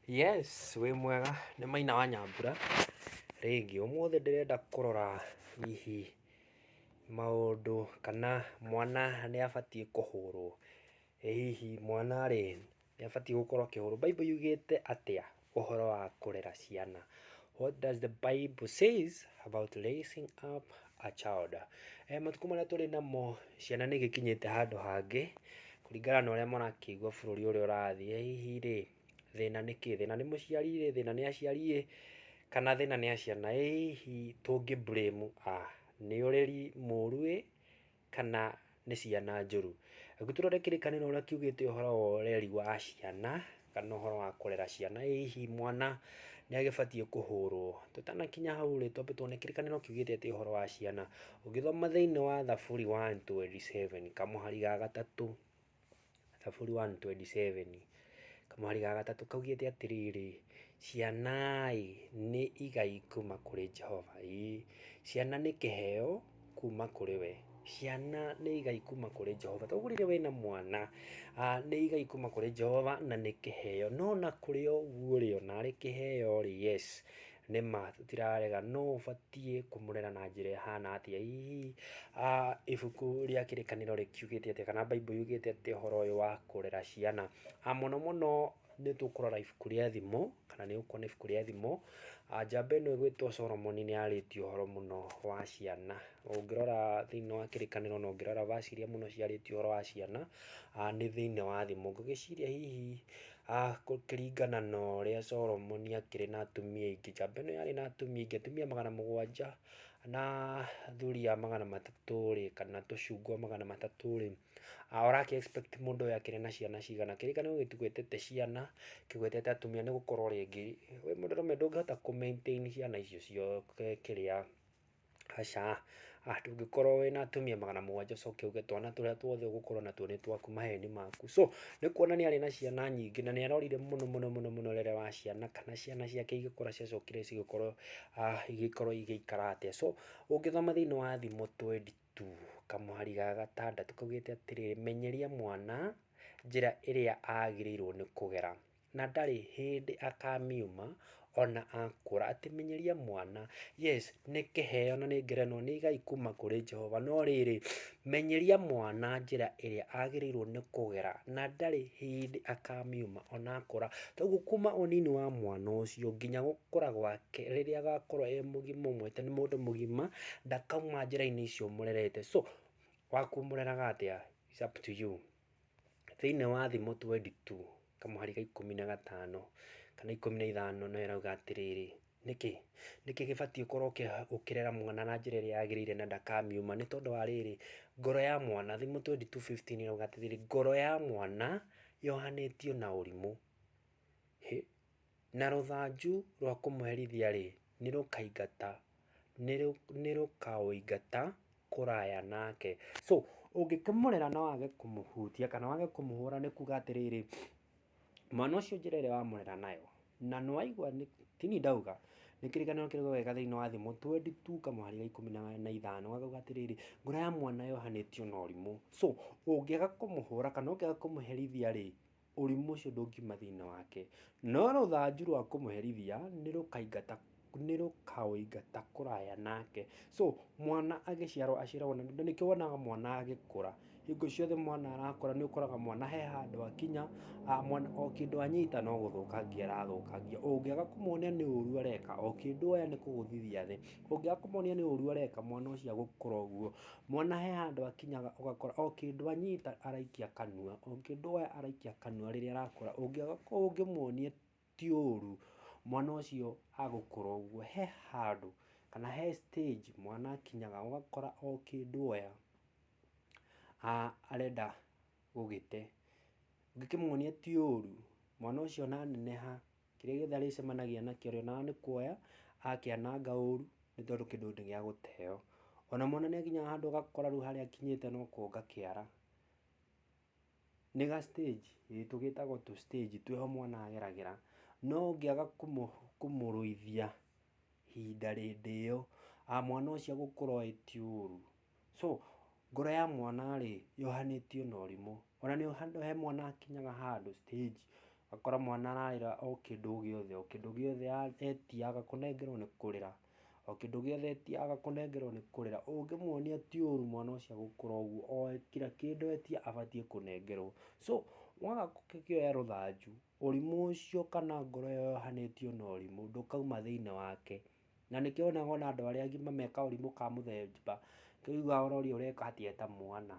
Yes, wĩ mwega nĩ Maina wa Nyambura. Rĩngĩ ũmũthĩ ndĩrenda kũrora hihi maũndũ kana mwana nĩ abatiĩ kũhũrwo. Hihi mwana rĩ nĩ abatiĩ gũkorwo akĩhũrwo. Bible yugĩte atĩa ũhoro wa kũrera ciana? What does the Bible says about raising up a child? Matukũ marĩa tũrĩ namo ciana nĩ igĩkinyĩte handũ hangĩ kũringana na ũrĩa marakĩigua bũrũri ũrĩa ũrathiĩ. Hihi rĩ thĩna nĩ kĩ? Thĩna nĩ mũciari rĩ? Thĩna nĩ aciari kana thĩna nĩ a ciana? Hihi tũngĩ blame nĩ ũreri mũru kana nĩ ciana njũru? Tũrore kĩrĩkanĩro ũrĩa kiugĩte ũhoro wa ũreri wa ciana kana ũhoro wa kũrera ciana. Hihi mwana nĩ agĩbatiĩ kũhũrwo? Tũtanakinya hau rĩ twambe tuone kĩrĩkanĩro kiugĩte atĩa ũhoro wa ciana. Ũngĩthoma thĩinĩ wa Thaburi 1:27 kamũhari ga gatatũ, Thaburi 1:27 kamũhari ga gatatũ kaugĩte atĩrĩrĩ, ciana nĩ igai kuma kũrĩ Jehova. Ciana nĩ kĩheo kuma kũrĩ we. Ciana nĩ igai kuma kũrĩ Jehova. Toguo rĩrĩa wĩna mwana nĩ igai kuma kũrĩ Jehova na nĩ kĩheo. No na kũrĩ ũguo rĩ ona arĩ kĩheo rĩ, yes nĩ ma tũtirarega no ũbatiĩ kũmũrera na njĩra ĩhana atĩa. Hihi ibuku rĩa kĩrĩkanĩro rĩkiugĩte atĩa kana Bible yugĩte atĩa ũhoro ũyũ wa kũrera ciana? Mũno mũno nĩ tũkũrora ibuku rĩa Thimo kana nĩ ũkuona ibuku rĩa Thimo. Njamba ĩno ĩgwĩtwo Solomon nĩ arĩtie ũhoro mũno wa ciana. Ũngĩrora thĩinĩ wa kĩrĩkanĩro na ũngĩrora verse iria mũno ciarĩtie ũhoro wa ciana nĩ thĩinĩ wa Thimo. Ngũgĩciria hihi kũringana na ũrĩa Solomon akĩrĩ na atumia aingĩ, njamba ĩno yarĩ na atumia aingĩ, atumia 700 na athuri a 300 rĩ kana tũcungwa 300 rĩ, ũrakĩ expect mũndũ ũyũ akĩrĩ na ciana cigana? Kĩrĩkanĩro gĩtigwetete ciana, kĩgwetete atumia. Nĩ gũkorwo rĩngĩ wĩ mũndũrũme ndũngĩhota kũ maintain ciana icio ciothe kĩrĩa, aca ndũngĩkorwo wĩna atumia 700 ũcoke uge twana tũrĩa tuothe ũgũkorwo natuo nĩ twaku, maheni maku. So nĩ kuona nĩ arĩ na ciana nyingĩ na nĩ arorire mũno mũno rĩrĩa wa ciana kana ciana ciake igĩkũra ciacokire cigĩkorwo igĩikara atĩa. So ũngĩthoma thĩinĩ wa Thimo 22 kamũhari ga gatandatũ kaugĩte atĩrĩrĩ, menyeria mwana njĩra ĩrĩa agĩrĩirwo nĩ kũgera na ndarĩ hĩndĩ akamiuma ona akũra. Atĩ menyeria mwana, yes nĩ kĩheo na nĩ ngerenwa, nĩ igai kuma kũrĩ Jehova, no rĩrĩ menyeria mwana njĩra ĩrĩa agĩrĩirwo nĩ kũgera na ndarĩ hĩndĩ akamiuma ona akũra. Toguo kuma ũnini wa mwana ũcio nginya gũkũra gwake rĩrĩa agakorwo mũgima ũmwete nĩ mũndũ mũgima, ndakauma njĩra-inĩ icio mũrerete. So wakũmũreraga atĩa is up to you. Thĩinĩ wa Thimo 22 kamũhari ga 15 kana 15 no ĩrauga atĩrĩrĩ, nĩkĩ gĩbatiĩ ũkorwo ũkĩrera mwana na njĩra ĩrĩa yagĩrĩire na ndakamiuma? Nĩ tondũ wa rĩrĩ ngoro ya mwana, Thimo 22:15 ĩrauga atĩrĩrĩ, ngoro ya mwana yohanĩtio na ũrimũ na rũthanju rwa kũmũherithia rĩ nĩ rũkaũingata kũraya nake. So ũngĩkĩmũrera na wage kũmũhutia kana wage kũmũhũra nĩ kuga atĩrĩrĩ mwana ũcio njĩra ĩrĩa wamũrera nayo, na nĩwaigua tini ndauga nĩ kĩrĩkanĩro kĩrauga wega thĩinĩ wa Thimo 22 kamũhari ga 15 gakauga atĩrĩrĩ, ngoro ya mwana yohanĩtio na ũrimũ. So ũngĩaga kũmũhũra kana ũngĩaga kũmũherithia rĩ, ũrimũ ũcio ndũngiuma thĩinĩ wake, no rũthanju rwa kũmũherithia nĩ rũkaũingata kũraya nake. So mwana agĩciarwo aciaragwo na nĩkĩo wonaga mwana agĩkũra, hingo ciothe mwana arakũra nĩ ũkoraga mwana he handũ akinya mwana o kĩndũ anyita no gũthũkangia arathũkangia. Ũngĩaga kũmuonia nĩ ũru areka, o kĩndũ oya nĩ kũgũthithia thĩ, ũngĩaga kũmuonia nĩ ũru areka, mwana ũcio agũkũra ũguo. Mwana he handũ akinyaga ũgakora o kĩndũ anyita araikia kanua, o kĩndũ oya araikia kanua rĩrĩa arakũra. Ũngĩaga ũngĩmuonia ti ũru, mwana ũcio agũkũra ũguo. He handũ kana he stage mwana akinyaga ũgakora o kĩndũ oya arenda gũgĩte. Ũngĩkĩmuonia ti ũru, mwana ũcio ona neneha kĩrĩa gĩothe arĩcemanagia nakĩo rĩonaga nĩ kuoya akĩananga ũru nĩ tondũ kĩndũ nĩ gĩa gũteo. Ona mwana nĩ akinyaga handũ ũgakora rĩu harĩa akinyĩte no kuonga kĩara. Nĩ ga stage, tũgĩtagwo tũ stage twĩho mwana ageragĩra, no ũngĩaga kũmũrũithia ihinda rĩndĩyo mwana ũcio agũkũra oĩ ti ũru. So ngoro ya mwana rĩ yohanĩtio na ũrimũ. Ona nĩ he mwana akinyaga handũ stage akora mwana ararĩra o kĩndũ gĩothe etia aga kũnengerwo nĩ kũrĩra, o kĩndũ gĩothe etia aga kũnengerwo nĩ kũrĩra. Ũngĩmuonia ti ũru mwana ũcio agũkũra ũguo, o kira kĩndũ etia abatiĩ kũnengerwo. So waga gũkĩoya rũthanju, ũrimũ ũcio kana ngoro ĩyo yohanĩtio na ũrimũ ndũkauma thĩinĩ wake. Na nĩkĩo wonaga ona andũ arĩa agima meka ũrimũ ka mũthemba, ũiguaga ũrorio ũreka atĩa ta mwana,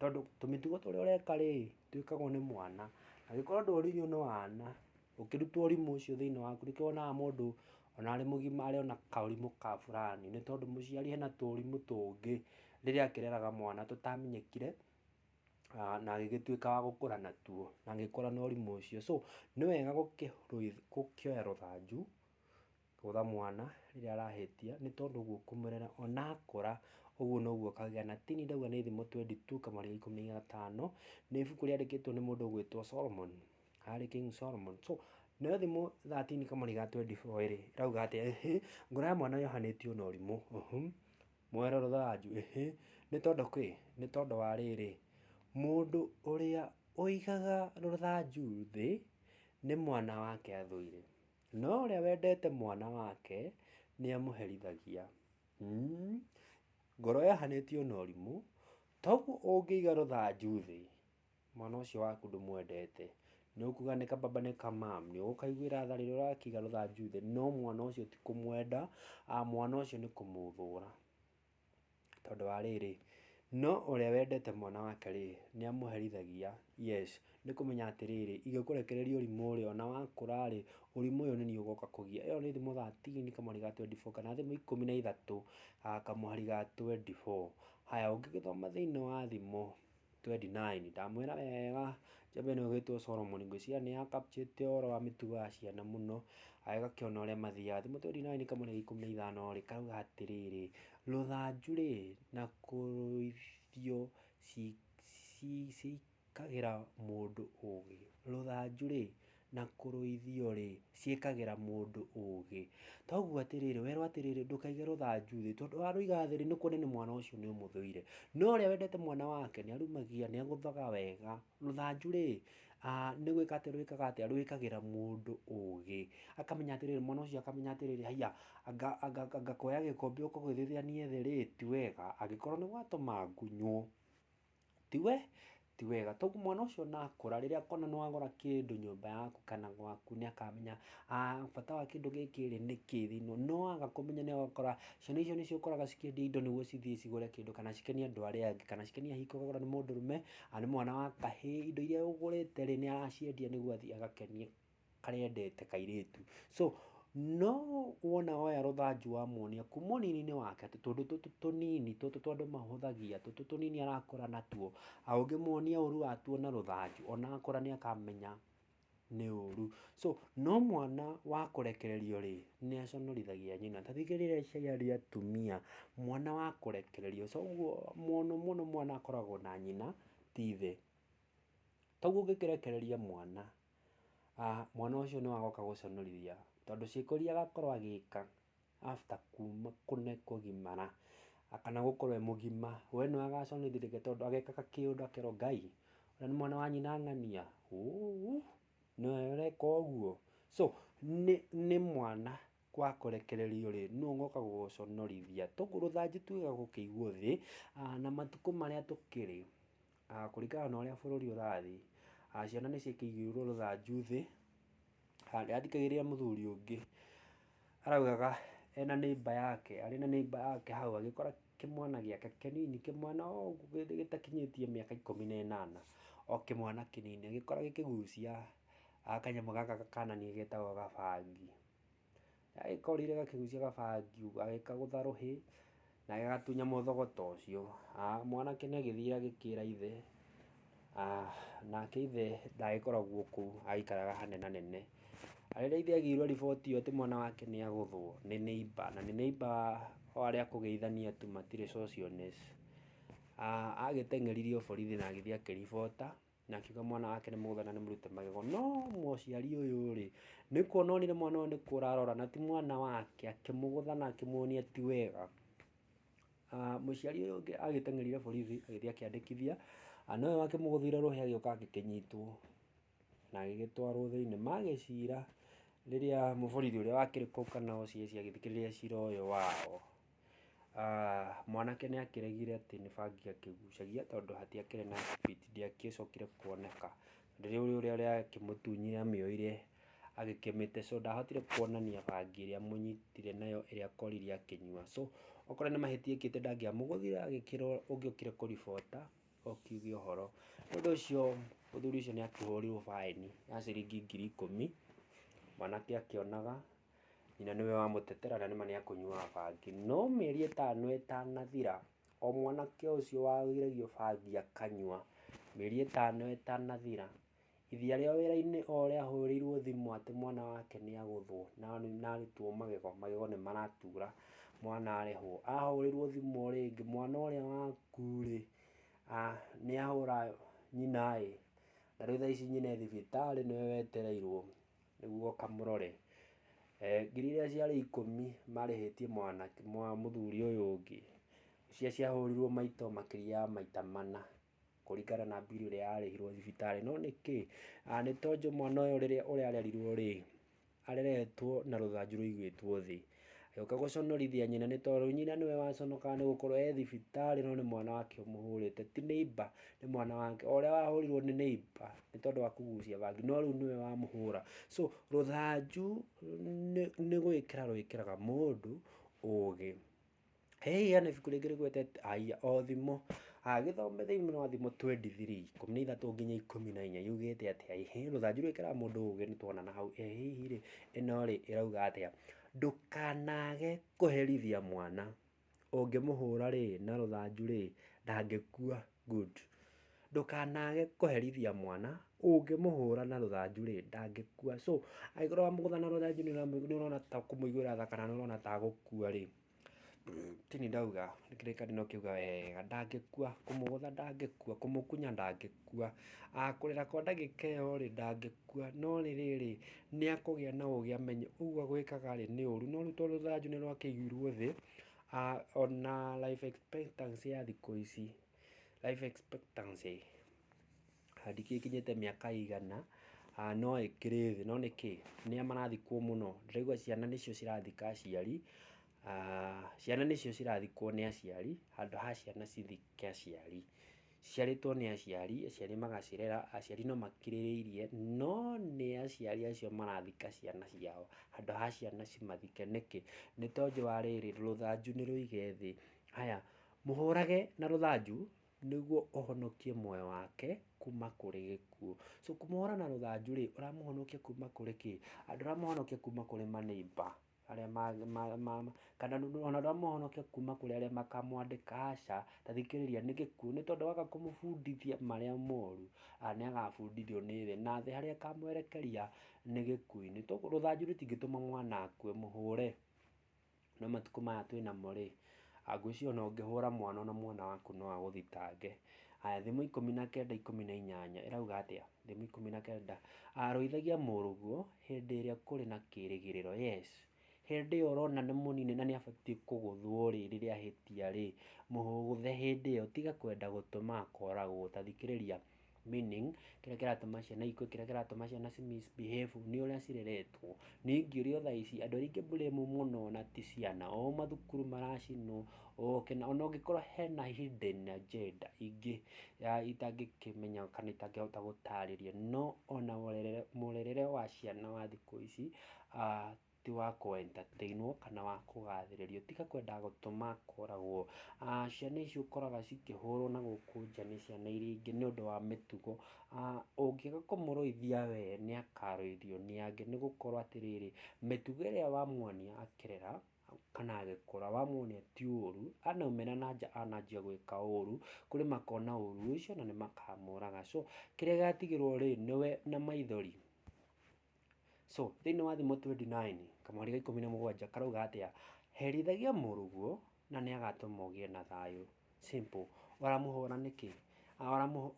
tondũ tũmĩtugo tũrĩa ũreka rĩ twĩkagwo nĩ mwana. Angĩkorwo ndũrĩrio nĩ wana, ũkĩrutwo ũrimũ ũcio thĩinĩ waku, nĩkĩo wonaga mũndũ ona arĩ mũgima arĩ ona kaũrimũ ka fulani, nĩ tondũ mũciari hena tũũrimũ tũngĩ rĩrĩa akĩreraga mwana tũtamenyekire, na agĩgĩtuĩka wa gũkũra natuo na agĩkũra na ũrimũ ũcio. So nĩ wega gũkĩoya rũthanju gũtha mwana rĩrĩa arahĩtia, nĩ tondũ ũguo ũkũmũrera ona akũra ũguo noguo akagĩa. Na tini ndauga nĩ Thimo 22 kamarĩ ga 15, nĩ ibuku rĩandĩkĩtwo nĩ mũndũ ũgwĩtwo Solomon, harĩ King Solomon. So nayo Thimo 13 kamarĩ ga 24 rĩ ĩrauga atĩa, ngoro ya mwana yohanĩtio na ũrimũ, mwoere rũthanju, nĩ tondũ wa rĩrĩ, mũndũ ũrĩa ũigaga rũthanju thĩ nĩ mwana wake athũire, no ũrĩa wendete mwana wake nĩ amũherithagia. Ngoro yohanĩtio na ũrimũ, toguo ũngĩiga rũthanju thĩ mwana ũcio waku ndũmwendete, nĩ ũkuga nĩ kababa nĩ kamamu, nĩ ũgũkaiguĩra tha rĩrĩa ũrakiga rũthanju thĩ, no mwana ũcio ti kũmwenda, mwana ũcio nĩ kũmũthũra. Tondũ wa rĩrĩ, no ũrĩa wendete mwana wake rĩ nĩ amũherithagia. Yes, nĩ kũmenya atĩrĩrĩ, igĩkũrekereria ũrimũ ũrĩa ona wakũra rĩ, ũrimũ ũyũ nĩ niĩ ũgoka kũgia. Ĩyo nĩ Thimo 13 kamũhari ga 24 kana Thimo 13 kamũhari ga 24. Haya, ũngĩgĩthoma thĩinĩ wa Thimo 29 ndamwĩra wega, njamba ĩno ĩgwĩtwo Solomon, ngwĩciria nĩ akapchĩte ũhoro wa mĩtugo ya ciana mũno, agakĩona ũrĩa mathiaga. Thimo 29 kamũhari ga 15 rĩ karauga atĩrĩrĩ, rũthanju rĩ na kũrũithio ciĩkagĩra mũndũ ũgĩ. Rũthanju rĩ na kũrũithio rĩ ciĩkagĩra mũndũ ũgĩ. Toguo atĩrĩrĩ, werwo atĩrĩrĩ ndũkaige rũthanju thĩ, tondũ warũiga thĩ nĩ kuonania mwana ũcio nĩ ũmũthũire. No ũrĩa wendete mwana wake nĩ arumagia, nĩ agũthaga wega. Rũthanju rĩ nĩ gwĩka atĩ rwĩkaga atĩa, rwĩkagĩra mũndũ ũgĩ. Akamenya atĩrĩrĩ, mwana ũcio akamenya atĩrĩrĩ, haiya anga kuoya gĩkombe ũkagũithĩthania thĩ rĩ ti wega, angĩkorwo nĩ gwatũma ngunywo ti wega. Toguo mwana ũcio nakũra rĩrĩa akona nĩ wagũra kĩndũ nyũmba yaku kana gwaku, nĩ akamenya bata wa kĩndũ gĩkĩ rĩ nĩkĩ thĩinĩ. No aga kũmenya nĩ ũgakora ciana icio nĩcio ũkoraga cikĩendia indo nĩguo cithiĩ cigũre kĩndũ, kana cikenie andũ arĩa angĩ, kana cikenie ahiki ũkagũra nĩ mũndũrũme nĩ mwana wa kahĩĩ, indo iria ũgũrĩte rĩ nĩ araciendia nĩguo athiĩ agakenie karĩa endete kairĩtu. So no wona woya rũthanju wamuonia kuma ũnini-inĩ wake atĩ tũndũ tũtũ tũnini tũtũ tondũ mahũthagia tũtũ tũnini arakũra natuo, ũngĩmuonia ũru watuo na rũthanju ona akũra nĩ akamenya nĩ ũru. So no mwana wa kũrekererio rĩ nĩ aconorithagia nyina. Ta thikĩrĩria ciana cia atumia, mwana wa kũrekererio, so ũguo mũno mwana akoragwo na nyina ti ithe. Toguo ũngĩkĩrekereria mwana, mwana ũcio nĩ wagoka gũconorithia, tondũ ciĩko iria agakorwo agĩka after kuma kũgimara kana gũkorwo e mũgima, we nĩwe agaconorithĩrĩria, tondũ agekaga kĩũndũ akerwo Ngai ũrĩa nĩ mwana wa nyina ng'ania, nĩwe ũreka ũguo. So nĩ mwana wa kũrekererio rĩ nĩwe ũgoka gũgũconorithia. Toguo rũthanju tiwega gũkĩigwo thĩ, na matukũ marĩa tũkĩrĩ kũringana na ũrĩa bũrũri ũrathiĩ, ciana nĩ ciĩkĩrĩirwo rũthanju thĩ. Ndĩrathikagĩrĩria mũthuri ũngĩ araugaga ena neighbor yake, arĩ na neighbor yake hau, agĩkora kĩmwana gĩake kĩnini, kĩmwana o ũguo gĩtakinyĩtie mĩaka 18, o kĩmwana kĩnini agĩkora gĩkĩgucia kanyamũ gaka gakananie getagwo gabangi. Agĩkorire gakĩgucia gabangi ũguo agĩkagũtha rũhĩ na agĩgatunya mũthogoto ũcio. Mwanake nĩ agĩthire agĩkĩra ithe, nake ithe ndagĩkoragwo kũu, aikaraga hanenanene. Rĩrĩa ithe agĩirwo riboti ĩyo atĩ mwana wake nĩ agũthwo nĩ neighbor, na nĩ neighbor o arĩa akũgeithania tu matirĩ socialness, agĩteng'eririo borithi na agĩthiĩ akĩribota na akiuga mwana wake nĩ mũgũtha na nĩ mũrute magego. No mũciari ũyũ rĩ nĩ kuona onire mwana ũyũ nĩ kũrarora na ti mwana wake, akĩmũgũtha na akĩmuonia ti wega. Mũciari ũyũ ũngĩ agĩteng'erire borithi agĩthiĩ akĩandĩkithia, nowe wakĩmũgũthire rũhĩ agĩũka agĩkĩnyitwo. na agĩgĩtwarwo thĩinĩ. Magĩcira rĩrĩa mũborithi ũrĩa wakĩrĩ kũu kana OCS agĩthikĩrĩria cira ũyũ wao, mwanake nĩ akĩregire atĩ nĩ bangi akĩgucagia tondũ hatiakĩrĩ na speed, ndĩagĩcokire kuoneka. Rĩu ũrĩa akĩmũtunyire amĩoire agĩkĩmĩte, so ndahotire kuonania bangi ĩrĩa amũnyitire nayo ĩrĩa akorire akĩnyua. So okorwo nĩ mahĩtia ekĩte ndangĩamũgũthire, agĩkĩrwo ũngĩokire kũribota okiuge ũhoro. Nĩ ũndũ ũcio mũthuri ũcio nĩ akĩhũrirwo baĩni ya ciringi 10,000. Mwanake akĩonaga nyina nĩwe wamũtetera na nĩma nĩ akũnyuaga bangi. No mĩeri 5 ĩtanathira, o mwanake ũcio wagĩragio bangi akanyua, mĩeri 5 ĩtanathira, ithia rĩao wĩra-inĩ o rĩahũrĩirwo thimũ atĩ mwana wake nĩ agũthwo na arutwo magego nĩ maratura, mwana arĩhwo. Ahũrĩrwo thimũ o rĩngĩ, mwana ũrĩa waku rĩ, nĩ ahũra nyina ĩ, na rĩu thaa ici nyina e thibitarĩ nĩwe wetereirwo nĩguo kamũrore. Ngiri iria ciarĩ 10 marĩhĩtie mũthuri ũyũ ũngĩ, icio ciahũrirwo maito makĩria ya maita 4 kũringana na mbirũ ĩrĩa yarĩhirwo thibitarĩ. No nĩkĩ? Nĩ tondũ mwana ũyũ rĩrĩa ũrĩa rĩ, areretwo na rũthanju rũigĩtwo thĩ, agĩũka gũconorithia nyina, nĩ tondũ nyina nĩwe waconokaga nĩ gũkorwo e thibitarĩ, no nĩ mwana wake ũmũhũrĩte, ti neighbor, nĩ mwana wake. O ũrĩa wahũrirwo nĩ neighbor nĩ tondũ wa kũgucia bangi, no rĩu nĩwe wamũhũra. So rũthanju nĩ gwĩkĩra rwĩkĩraga mũndũ ũgĩ. Heana ibuku rĩngĩ rĩgwĩte aya o thimo, gĩthome thĩinĩ wa thimo 23, 13 nginya 14 yugĩte atĩa, rũthanju rwĩkĩraga mũndũ ũgĩ, nĩtuona na hau. Hihi rĩ, ĩno rĩ ĩrauga atĩa? Ndũkanage kũherithia mwana, ũngĩmũhũra rĩ na rũthanju rĩ ndangĩkua. Good. Ndũkanage kũherithia mwana, ũngĩmũhũra na rũthanju rĩ ndangĩkua. So angĩkorwo wamũgũtha na rũthanju nĩ ũrona ta kũmũiguĩra tha kana nĩ ũrona ta gũkua rĩ, tini ndauga, kĩrĩkanĩro kĩuga wega ndangĩkua, kũmũgũtha ndangĩkua, kũmũkunya ndangĩkua, kũrĩra kwa ndagĩka ĩyo rĩ ndangĩkua, no rĩrĩ nĩ akũgĩa na ũgĩ amenye ũguo agwĩkaga rĩ nĩ ũru. No rĩu tondũ rũthanju nĩ rwakĩigirwo thĩ, ona life expectancy ya thikũ ici, life expectancy ndĩgĩkinyĩte mĩaka igana, no ĩkĩrĩ thĩ. No nĩkĩ? Nĩa marathikwo mũno? Ndĩraigua ciana nĩcio cirathika aciari, ciana nĩcio cirathikwo nĩ aciari handũ ha ciana cithike aciari. Ciciarĩtwo nĩ aciari, aciari magacirera, aciari no makirĩrĩirie, no nĩ aciari acio marathika ciana ciao handũ ha ciana cimathike. Nĩkĩ? Nĩ tondũ wa rĩrĩ, rũthanju nĩ rũige thĩ. Haya, mũhũrage na rũthanju nĩguo ũhonokie muoyo wake kuma kũrĩ gĩkuũ. So kũmũhũra na rũthanju rĩ, ũramũhonokia kuma kũrĩ kĩ? Ndũramũhonokia kuma kũrĩ maneighbor arĩa kana ona ndũramũhonokia kuma kũrĩ arĩa makamwandĩka, aca. Ta thikĩrĩria, nĩ gĩkuũ, nĩ tondũ waga kũmũbundithia marĩa moru nĩ agabundithio nĩ thĩ, na thĩ harĩa ĩkamwerekeria nĩ gĩkuũ-inĩ. Rũthanju rũtingĩtũma mwana akue, mũhũre. No matukũ maya twĩnamo rĩ, ngwĩciria ona ũngĩhũra mwana, ona mwana waku no agũthitange. Haya, thimo 19:18 ĩrauga atĩa? Thimo 19, rũithagia mũrũguo hĩndĩ ĩrĩa kũrĩ na kĩĩrĩgĩrĩro. Yes, hĩndĩ ĩyo ũrona nĩ mũnini na nĩ abatiĩ kũgũthwo rĩ, rĩrĩa ahĩtia rĩ, mũgũthe hĩndĩ ĩyo, tiga kwenda gũtũma akoragwo. Ta thikĩrĩria, meaning kĩrĩa kĩratũma ciana ikue, kĩrĩa kĩratũma ciana ci misbehave nĩ ũrĩa cireretwo. Ningĩ ũrĩa thaa ici andũ arĩa ingĩ blame mũno na ti ciana, o mathukuru maracinwo, ona ũngĩkorwo hena hidden agenda ingĩ itangĩkĩmenya kana itangĩhota gũtarĩria, no ona mũrerere wa ciana wa thikũ ici ti wa kũ entertain kana wa kũgathĩrĩrio. Tiga kwenda gũtũma akoragwo. Ciana ici ũkoraga cikĩhũrwo na gũkũ nja nĩ ciana iria ingĩ nĩ ũndũ wa mĩtugo. Ũngĩaga kũmũrũithia we nĩ akarũithio nĩ angĩ, nĩ gũkorwo atĩrĩrĩ, mĩtugo ĩrĩa wamuonia akĩrera kana agĩkũra, wamuonia ti ũru, anaumĩra na nja ananjia gwĩka ũru, kũrĩ makona ũru ũcio na nĩ makamũraga. So kĩrĩa gĩatigĩrwo rĩ, nĩwe na maithori. So thĩinĩ wa thimo 29 kamweri ga 17 karauga atĩa? Herithagia mũrũguo na nĩ agatũma ũgĩe na thayũ. Simple. Waramũhũra nĩkĩ?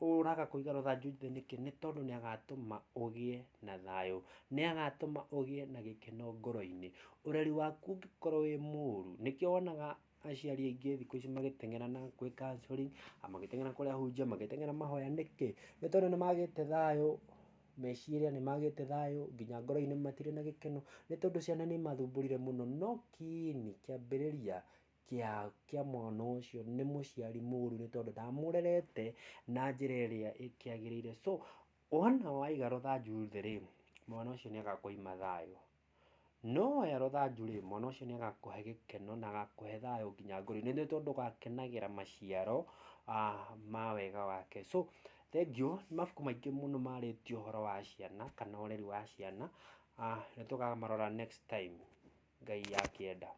Ũraga kũiga rũthanju thĩ nĩkĩ? Nĩ tondũ nĩ agatũma ũgĩe na thayũ, nĩ agatũma ũgĩe na gĩkeno ngoro-inĩ. Ũreri waku ũngĩkorwo wĩ mũru, nĩkĩo wonaga aciari aingĩ thikũ ici magĩteng'era na gwĩ counselling, magĩteng'era kũrĩ ahunjia, magĩteng'era mahoya. Nĩkĩ? Nĩ tondũ nĩ magĩte thayũ meciria nĩ magĩte thayũ, nginya ngoro-inĩ matirĩ na gĩkeno, nĩ tondũ ciana nĩ mathumburire mũno. No kiini kĩambĩrĩria kĩa mwana ũcio nĩ mũciari mũũru, nĩ tondũ ndamũrerete na njĩra ĩrĩa ĩkĩagĩrĩire. So wona waiga rũthanju thĩ rĩ, mwana ũcio nĩ agakũima thayũ. No woya rũthanju rĩ, mwana ũcio nĩ agakũhe gĩkeno na agakũhe thayũ nginya ngoro-inĩ, nĩ tondũ ũgakenagĩra maciaro ma wega wake. So thengiũ, nĩ mabuku maingĩ mũno marĩtio ũhoro wa ciana kana ũreri wa ciana, nĩ tũkamarora next time, Ngai akĩenda.